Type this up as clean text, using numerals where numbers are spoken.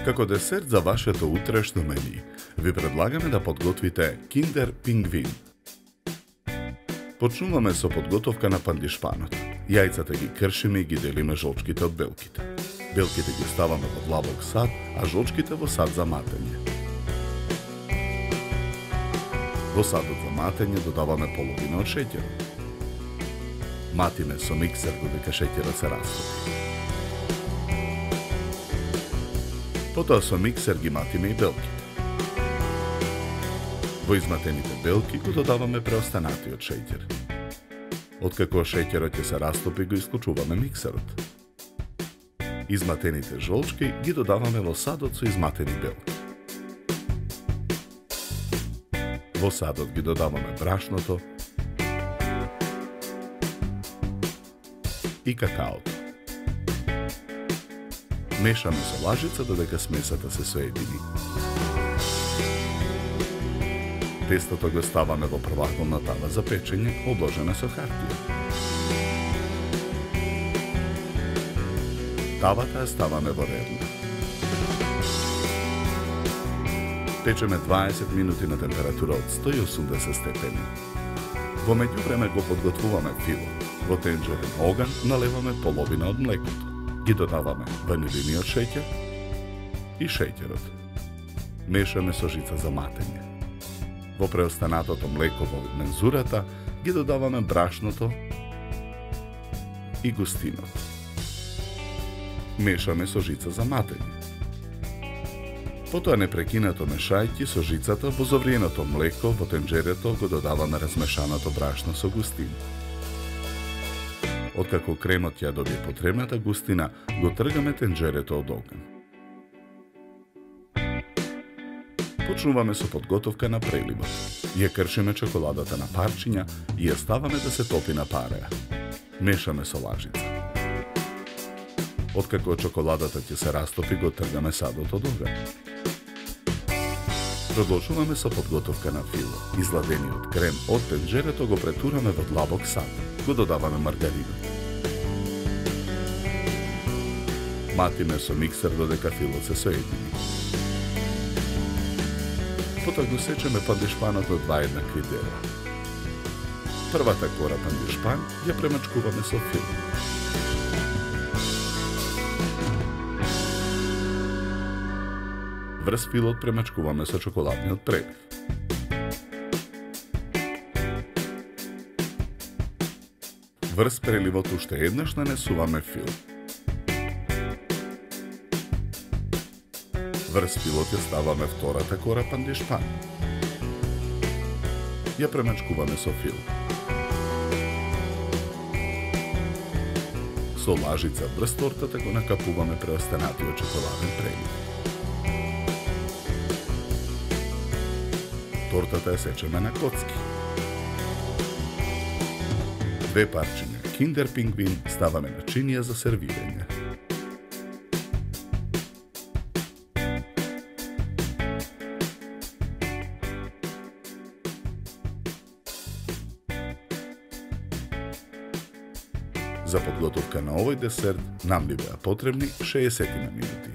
Како десерт за вашето утрешно мени, ви предлагаме да подготвите Kinder Pingvin. Почнуваме со подготовка на пандишпанот. Јајцата ги кршиме и ги делиме жолчките од белките. Белките ги ставаме во длабок сад, а жолчките во сад за матење. Во садот за матење додаваме половина од шеќерот. Матиме со миксер додека шеќерот се растопи. Потоа со миксер ги матиме и белките. Во изматените белки го додаваме преостанатиот шеќер. Откако шеќерот ќе се растопи, го исклучуваме миксерот. Изматените жолчки ги додаваме во садот со изматени белки. Во садот ги додаваме брашното и какаото. Мешаме со лажица додека смесата се соедини. Тестото го ставаме во прваклна тава за печење, обложена со хартија. Тавата ја ставаме во редна. Печеме 20 минути на температура од 180 степени. Во меѓувреме го подготвуваме фило. Во тенџерен оган налеваме половина од млекото. Ги додаваме ванилиниот шеќер и шеќерот. Мешаме со жица за матење. Во преостанатото млеко во мензурата ги додаваме брашното и густинот. Мешаме со жица за матење. Потоа непрекинато мешајќи со жицата во зовриеното млеко во тенџерето го додаваме размешаното брашно со густин. Откако кремот ја добие потребната густина, го тргаме тенџерето од оган. Почнуваме со подготовка на преливот. Ја кршиме чоколадата на парчиња и ја ставаме да се топи на пареа. Мешаме со лажица. Откако чоколадата ќе се растопи, го тргаме садот од оган. Продолжуваме со подготовка на фило. Изладениот крем од тенџерето го претураме во длабок сад. Го додаваме маргаринот. Матиме со миксер додека филот се соедини. Потоа го сечеме пандишпанот од два еднакви дела. Првата кора пандишпан ја премачкуваме со фило. Врз филот премачкуваме со чоколадниот прелив. Врз преливот уште еднаш нанесуваме фил. Врз филот ја ставаме втората кора пандишпан. Ја премачкуваме со фил. Со лажица врз тортата го накапуваме преостанатиот чоколаден прелив. Тортата ја сечеме на коцки. Две парчиња Kinder Pingvin ставаме на чинија за сервирање. За подготовка на овој десерт нам би беа потребни 60 минути.